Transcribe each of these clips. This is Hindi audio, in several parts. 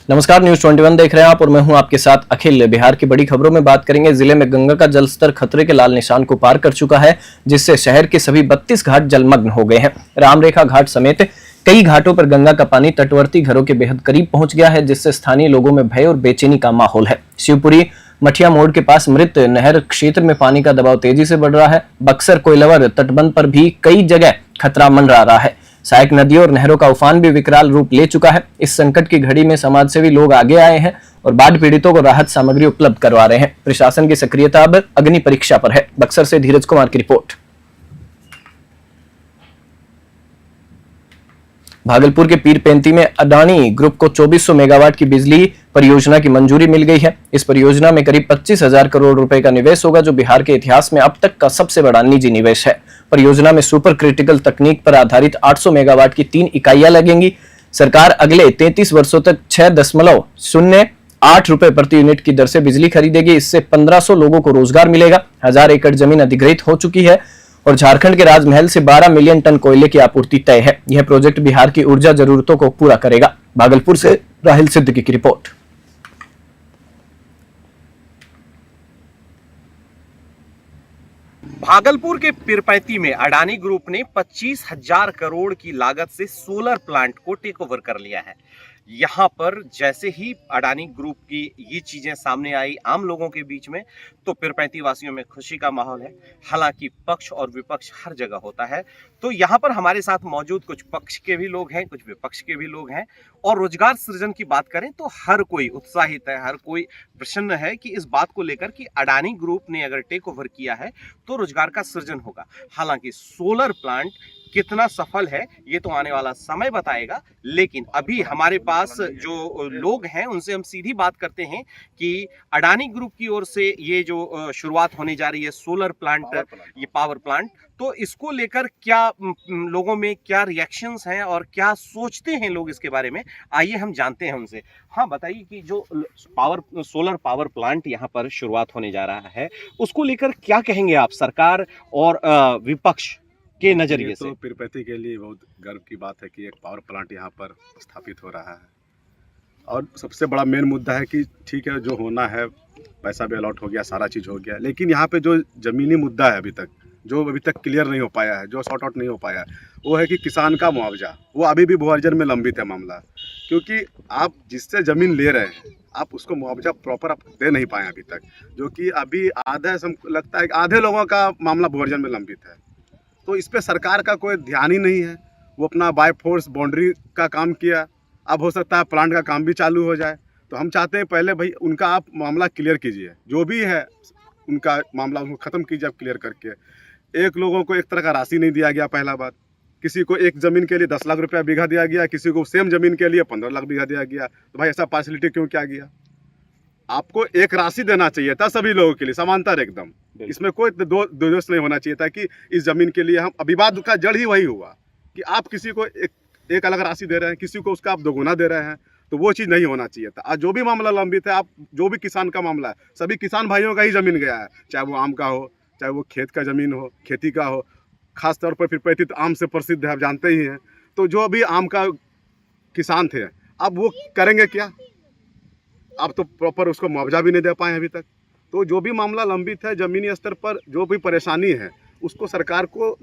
नमस्कार, न्यूज 21 देख रहे हैं आप और मैं हूं आपके साथ अखिल। बिहार की बड़ी खबरों में बात करेंगे। जिले में गंगा का जलस्तर खतरे के लाल निशान को पार कर चुका है, जिससे शहर के सभी 32 घाट जलमग्न हो गए हैं। रामरेखा घाट समेत कई घाटों पर गंगा का पानी तटवर्ती घरों के बेहद करीब पहुंच गया है, जिससे स्थानीय लोगों में भय और बेचैनी का माहौल है। शिवपुरी मठिया मोड़ के पास मृत नहर क्षेत्र में पानी का दबाव तेजी से बढ़ रहा है। बक्सर कोइलवर तटबंध पर भी कई जगह खतरा मंडरा रहा है। सहायक नदियों और नहरों का उफान भी विकराल रूप ले चुका है। इस संकट की घड़ी में समाजसेवी लोग आगे आए हैं और बाढ़ पीड़ितों को राहत सामग्री उपलब्ध करवा रहे हैं। प्रशासन की सक्रियता अब अग्नि परीक्षा पर है। बक्सर से धीरज कुमार की रिपोर्ट। भागलपुर के पीरपेंती में अडानी ग्रुप को 2400 मेगावाट की बिजली परियोजना की मंजूरी मिल गई है। इस परियोजना में करीब 25,000 करोड़ रुपए का निवेश होगा, जो बिहार के इतिहास में अब तक का सबसे बड़ा निजी निवेश है। परियोजना में सुपर क्रिटिकल तकनीक पर आधारित 800 मेगावाट की 3 इकाइयां लगेंगी। सरकार अगले 33 वर्षों तक 6.08 रुपए प्रति यूनिट की दर से बिजली खरीदेगी। इससे 1500 लोगों को रोजगार मिलेगा। 1000 एकड़ जमीन अधिग्रहित हो चुकी है और झारखंड के राजमहल से 12 मिलियन टन कोयले की आपूर्ति तय है। यह प्रोजेक्ट बिहार की ऊर्जा जरूरतों को पूरा करेगा। भागलपुर से राहिल सिद्दीकी की रिपोर्ट। भागलपुर के पीरपैंती में अडानी ग्रुप ने 25,000 करोड़ की लागत से सोलर प्लांट को टेक ओवर कर लिया है। यहाँ पर जैसे ही अडानी ग्रुप की ये चीजें सामने आई आम लोगों के बीच में, तो पीरपैंती वासियों में खुशी का माहौल है। हालांकि पक्ष और विपक्ष हर जगह होता है, तो यहाँ पर हमारे साथ मौजूद कुछ पक्ष के भी लोग हैं, कुछ विपक्ष के भी लोग हैं। और रोजगार सृजन की बात करें तो हर कोई उत्साहित है, हर कोई प्रसन्न है कि इस बात को लेकर कि अडानी ग्रुप ने अगर टेक ओवर किया है तो रोजगार का सृजन होगा। हालांकि सोलर प्लांट कितना सफल है ये तो आने वाला समय बताएगा, लेकिन अभी हमारे पास जो लोग हैं उनसे हम सीधी बात करते हैं कि अडानी ग्रुप की ओर से ये जो शुरुआत होने जा रही है सोलर प्लांट, ये पावर प्लांट, तो इसको लेकर क्या लोगों में क्या रिएक्शंस हैं और क्या सोचते हैं लोग इसके बारे में, आइए हम जानते हैं उनसे। हाँ, बताइए कि जो सोलर पावर प्लांट यहाँ पर शुरुआत होने जा रहा है उसको लेकर क्या कहेंगे आप, सरकार और विपक्ष के नजरिए से? तो पीरपैंती के लिए बहुत गर्व की बात है कि एक पावर प्लांट यहाँ पर स्थापित हो रहा है। और सबसे बड़ा मेन मुद्दा है कि ठीक है, जो होना है पैसा भी अलॉट हो गया, सारा चीज़ हो गया, लेकिन यहाँ पे जो ज़मीनी मुद्दा है जो अभी तक क्लियर नहीं हो पाया है, जो सॉर्ट आउट नहीं हो पाया है, वो है कि किसान का मुआवजा। वो अभी भी भूअर्जन में लंबित है मामला, क्योंकि आप जिससे ज़मीन ले रहे हैं आप उसको मुआवजा प्रॉपर आप दे नहीं पाए अभी तक, जो कि अभी आधा लगता है कि आधे लोगों का मामला भूअर्जन में लंबित है। तो इस पे सरकार का कोई ध्यान ही नहीं है। वो अपना बाय फोर्स बाउंड्री का काम किया, अब हो सकता है प्लांट का काम भी चालू हो जाए। तो हम चाहते हैं पहले भाई उनका आप मामला क्लियर कीजिए, जो भी है उनका मामला उनको ख़त्म कीजिए आप क्लियर करके। एक लोगों को एक तरह का राशि नहीं दिया गया, पहला बात। किसी को एक ज़मीन के लिए 10 लाख रुपया बीघा दिया गया, किसी को सेम ज़मीन के लिए 15 लाख बीघा दिया गया। तो भाई ऐसा पार्शलिटी क्यों किया गया? आपको एक राशि देना चाहिए था सभी लोगों के लिए समांतर एकदम। इसमें कोई दोष नहीं होना चाहिए था कि इस जमीन के लिए हम, विवाद का जड़ ही वही हुआ कि आप किसी को एक अलग राशि दे रहे हैं, किसी को उसका आप दोगुना दे रहे हैं, तो वो चीज़ नहीं होना चाहिए था। आज जो भी मामला लंबित है, आप जो भी किसान का मामला है, सभी किसान भाइयों का ही ज़मीन गया है, चाहे वो आम का हो, चाहे वो खेत का ज़मीन हो, खेती का हो। खास तौर पर पीरपैंती तो आम से प्रसिद्ध है, आप जानते ही हैं। तो जो भी आम का किसान थे, अब वो करेंगे क्या? अब तो प्रॉपर उसको मुआवजा भी नहीं दे पाए अभी तक। तो जो भी मामला लंबित है, ज़मीनी स्तर पर जो भी परेशानी है, उसको सरकार को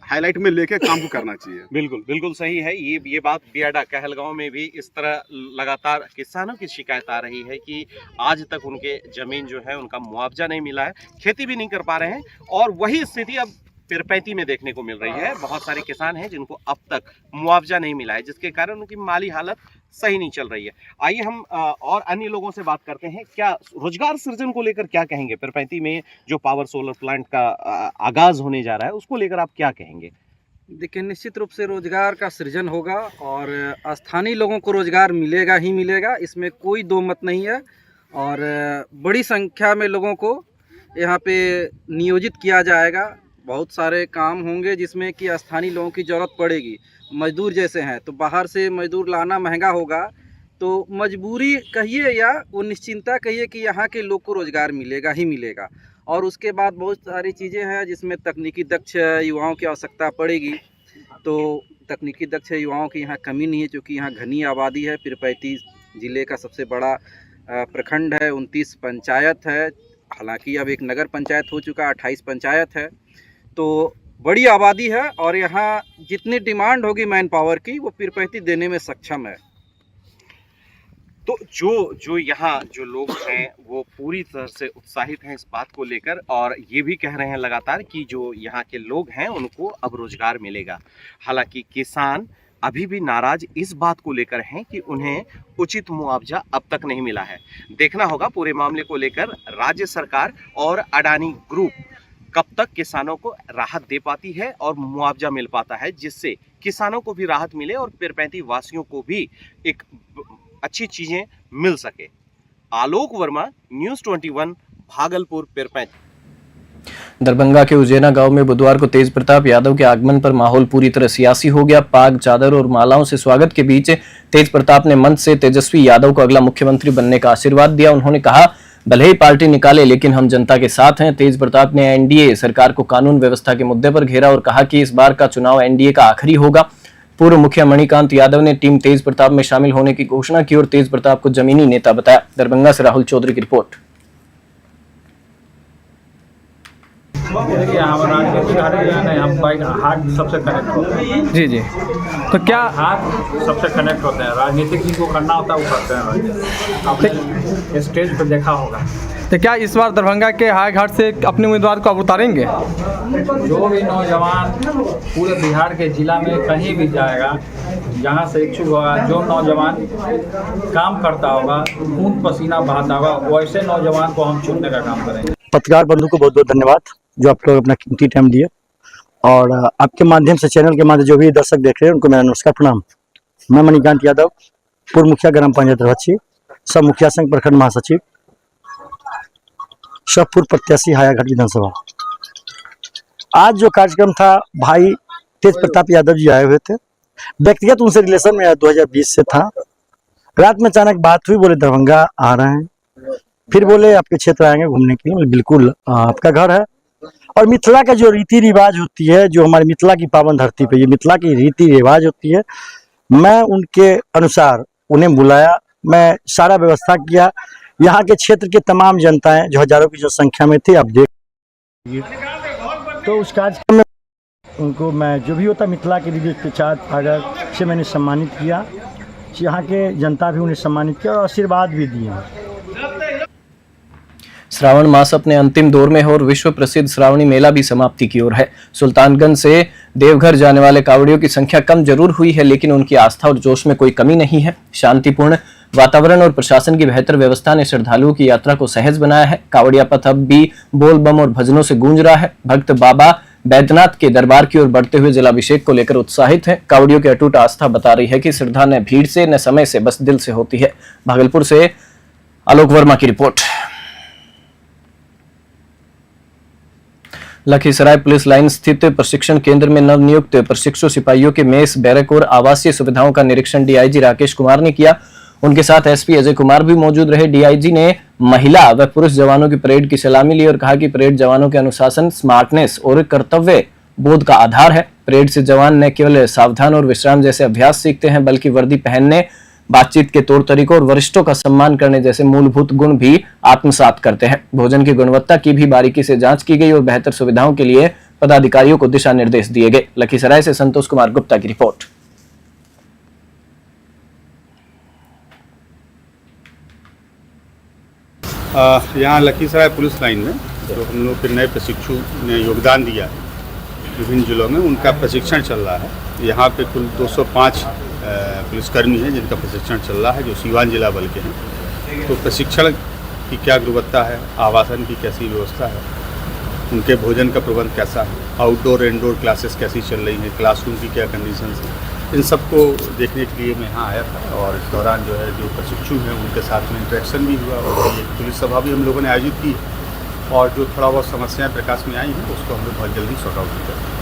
हाईलाइट में लेके काम को करना चाहिए। बिल्कुल बिल्कुल सही है। ये बात बियाडा कहलगांव में भी इस तरह लगातार किसानों की शिकायत आ रही है कि आज तक उनके ज़मीन जो है उनका मुआवजा नहीं मिला है, खेती भी नहीं कर पा रहे हैं। और वही स्थिति अब पीरपैंती में देखने को मिल रही है। बहुत सारे किसान हैं जिनको अब तक मुआवजा नहीं मिला है, जिसके कारण उनकी माली हालत सही नहीं चल रही है। आइए हम और अन्य लोगों से बात करते हैं। क्या रोजगार सृजन को लेकर क्या कहेंगे? पीरपैंती में जो पावर सोलर प्लांट का आगाज होने जा रहा है उसको लेकर आप क्या कहेंगे? देखिए, निश्चित रूप से रोजगार का सृजन होगा और स्थानीय लोगों को रोजगार मिलेगा ही मिलेगा, इसमें कोई दो मत नहीं है। और बड़ी संख्या में लोगों को यहाँ पे नियोजित किया जाएगा। बहुत सारे काम होंगे जिसमें कि स्थानीय लोगों की ज़रूरत पड़ेगी। मजदूर जैसे हैं तो बाहर से मजदूर लाना महंगा होगा, तो मजबूरी कहिए या वो निश्चिंता कहिए कि यहाँ के लोग को रोज़गार मिलेगा ही मिलेगा। और उसके बाद बहुत सारी चीज़ें हैं जिसमें तकनीकी दक्ष युवाओं की आवश्यकता पड़ेगी। तो तकनीकी दक्ष युवाओं की यहाँ कमी नहीं है, क्योंकि यहाँ घनी आबादी है। पीरपैंती जिले का सबसे बड़ा प्रखंड है, 29 पंचायत है। हालांकि अब एक नगर पंचायत हो चुका, 28 पंचायत है, तो बड़ी आबादी है और यहाँ जितनी डिमांड होगी मैन पावर की वो पीरपैंती देने में सक्षम है। तो जो यहाँ जो लोग हैं वो पूरी तरह से उत्साहित हैं इस बात को लेकर, और ये भी कह रहे हैं लगातार कि जो यहाँ के लोग हैं उनको अब रोजगार मिलेगा। हालांकि किसान अभी भी नाराज इस बात को लेकर हैं कि उन्हें उचित मुआवजा अब तक नहीं मिला है। देखना होगा पूरे मामले को लेकर राज्य सरकार और अडानी ग्रुप कब तक किसानों को राहत दे पाती है और मुआवजा मिल पाता है, जिससे किसानों को भी राहत मिले और पीरपैंती वासियों को भी एक अच्छी चीजें मिल सके। आलोक वर्मा, न्यूज़ 21, भागलपुर, पीरपैंती। दरभंगा के उजेना गांव में बुधवार को तेज प्रताप यादव के आगमन पर माहौल पूरी तरह सियासी हो गया। पाग, चादर और मालाओं से स्वागत के बीच तेज प्रताप ने मंच से तेजस्वी यादव को अगला मुख्यमंत्री बनने का आशीर्वाद दिया। उन्होंने कहा, भले ही पार्टी निकाले लेकिन हम जनता के साथ हैं। तेज प्रताप ने एनडीए सरकार को कानून व्यवस्था के मुद्दे पर घेरा और कहा कि इस बार का चुनाव एनडीए का आखिरी होगा। पूर्व मुखिया मणिकांत यादव ने टीम तेज प्रताप में शामिल होने की घोषणा की और तेज प्रताप को जमीनी नेता बताया। दरभंगा से राहुल चौधरी की रिपोर्ट। देखिए, हम राजनीतिक हम बाइक हार्ट सबसे कनेक्ट होते हैं। जी जी, तो क्या हार्ट सबसे कनेक्ट होते हैं। राजनीतिक जिनको करना होता है वो करते हैं। आपने स्टेज पर देखा होगा। तो क्या इस बार दरभंगा के हाई घाट से अपने उम्मीदवार को अब उतारेंगे? जो भी नौजवान पूरे बिहार के जिला में कहीं भी जाएगा, जहाँ से इच्छुक होगा, जो नौजवान काम करता होगा, खून पसीना बहाता होगा, वैसे नौजवान को हम चुनने का काम करेंगे। पत्रकार बंधु को बहुत बहुत धन्यवाद जो आप लोग अपना कीमती टाइम दिए, और आपके माध्यम से, चैनल के माध्यम जो भी दर्शक देख रहे हैं उनको मेरा नमस्कार, प्रणाम। मैं मणिकांत यादव, पूर्व मुखिया ग्राम पंचायत रवच्छी, सब मुखिया संघ प्रखंड महासचिव, सब पूर्व प्रत्याशी हायाघाट विधानसभा। आज जो कार्यक्रम था, भाई तेज प्रताप यादव जी आए हुए थे। व्यक्तिगत उनसे रिलेशन में 2020 से था। रात में अचानक बात हुई, बोले दरभंगा आ रहे हैं, फिर बोले आपके क्षेत्र आएंगे घूमने के लिए। बिल्कुल, आपका घर है। और मिथिला का जो रीति रिवाज होती है, जो हमारी मिथिला की पावन धरती पे ये मिथिला की रीति रिवाज होती है, मैं उनके अनुसार उन्हें बुलाया, मैं सारा व्यवस्था किया। यहाँ के क्षेत्र के तमाम जनताएं जो हजारों की जो संख्या में थी, आप देख, तो उस कार्यक्रम में उनको मैं जो भी होता मिथिला के रीति प्रचार अगर से मैंने सम्मानित किया। यहाँ के जनता भी उन्हें सम्मानित किया और आशीर्वाद भी दिया। श्रावण मास अपने अंतिम दौर में है और विश्व प्रसिद्ध श्रावणी मेला भी समाप्ति की ओर है। सुल्तानगंज से देवघर जाने वाले कांवड़ियों की संख्या कम जरूर हुई है, लेकिन उनकी आस्था और जोश में कोई कमी नहीं है। शांतिपूर्ण वातावरण और प्रशासन की बेहतर व्यवस्था ने श्रद्धालुओं की यात्रा को सहज बनाया है। कांवड़िया पथ अब भी बोल बम और भजनों से गूंज रहा है। भक्त बाबा बैद्यनाथ के दरबार की ओर बढ़ते हुए जलाभिषेक को लेकर उत्साहित है। कांवड़ियों की अटूट आस्था बता रही है कि श्रद्धा न भीड़ से न समय से, बस दिल से होती है। भागलपुर से आलोक वर्मा की रिपोर्ट। लखीसराय पुलिस लाइन स्थित प्रशिक्षण केंद्र में नवनियुक्त प्रशिक्षु सिपाहियों के मेस, बैरक और आवासीय सुविधाओं का निरीक्षण डीआईजी राकेश कुमार ने किया। उनके साथ एसपी अजय कुमार भी मौजूद रहे। डीआईजी ने महिला व पुरुष जवानों की परेड की सलामी ली और कहा कि परेड जवानों के अनुशासन, स्मार्टनेस और कर्तव्य बोध का आधार है। परेड से जवान न केवल सावधान और विश्राम जैसे अभ्यास सीखते हैं, बल्कि वर्दी पहनने, बातचीत के तौर तरीकों और वरिष्ठों का सम्मान करने जैसे मूलभूत गुण भी आत्मसात करते हैं। भोजन की गुणवत्ता की भी बारीकी से जांच की गई और बेहतर सुविधाओं के लिए पदाधिकारियों को दिशा निर्देश दिए गए। लखीसराय से संतोष कुमार गुप्ता की रिपोर्ट। यहाँ लखीसराय पुलिस लाइन में जो हम लोग के नए प्रशिक्षु ने योगदान दिया है विभिन्न जिलों में, उनका प्रशिक्षण चल रहा है। यहाँ पे कुल 205 पुलिसकर्मी हैं जिनका प्रशिक्षण चल रहा है, जो सीवान जिला बल के हैं। तो प्रशिक्षण की क्या गुणवत्ता है, आवासन की कैसी व्यवस्था है, उनके भोजन का प्रबंध कैसा है, आउटडोर इंडोर क्लासेस कैसी चल रही हैं, क्लासरूम की क्या कंडीशंस हैं, इन सबको देखने के लिए मैं यहाँ आया था। और इस दौरान जो है जो प्रशिक्षु हैं उनके साथ में इंटरेक्शन भी हुआ और ये पुलिस सभा भी हम लोगों ने आयोजित की। और जो थोड़ा बहुत समस्याएं प्रकाश में आई हैं उसको हम लोग बहुत जल्दी सॉर्ट आउट करेंगे।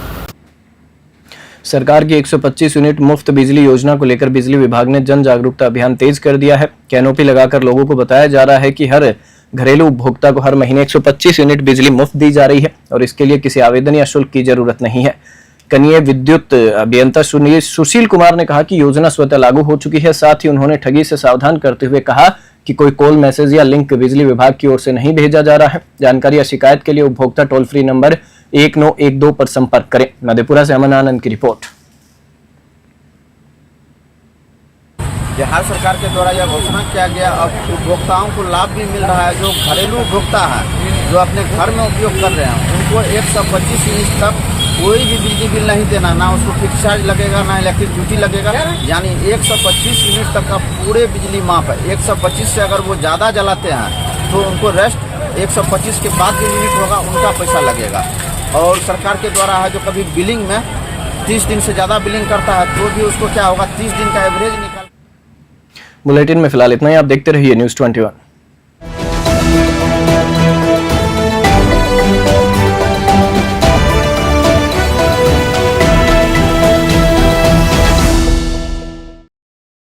सरकार की 125 यूनिट मुफ्त बिजली योजना को लेकर बिजली विभाग ने जन जागरूकता अभियान तेज कर दिया है। कैनोपी लगाकर लोगों को बताया जा रहा है कि हर घरेलू उपभोक्ता को हर महीने 125 यूनिट बिजली मुफ्त दी जा रही है और इसके लिए किसी आवेदन या शुल्क की जरूरत नहीं है। कनीय विद्युत अभियंता सुशील कुमार ने कहा कि योजना स्वतः लागू हो चुकी है। साथ ही उन्होंने ठगी से सावधान करते हुए कहा कि कोई कॉल, मैसेज या लिंक बिजली विभाग की ओर से नहीं भेजा जा रहा है। जानकारी या शिकायत के लिए उपभोक्ता टोल फ्री नंबर 1912 पर संपर्क करें। मधेपुरा से अमन आनंद की रिपोर्ट। बिहार सरकार के द्वारा यह घोषणा किया गया, अब उपभोक्ताओं को लाभ भी मिल रहा है। जो घरेलू उपभोक्ता है, जो अपने घर में उपयोग कर रहे हैं, उनको 125 यूनिट तक कोई भी बिजली बिल नहीं देना, ना उसको फिक्स चार्ज लगेगा, ना इलेक्ट्रिक ड्यूटी लगेगा। यानी 125 यूनिट तक का पूरे बिजली माफ है। 125 से अगर वो ज़्यादा जलाते हैं तो उनको रेस्ट 125 के बाद जो यूनिट होगा उनका पैसा लगेगा। और सरकार के द्वारा है, जो कभी बिलिंग में 30 दिन से ज़्यादा बिलिंग करता है तो भी उसको क्या होगा, 30 दिन का एवरेज निकाल। बुलेटिन में फिलहाल इतना ही। आप देखते रहिए News 21।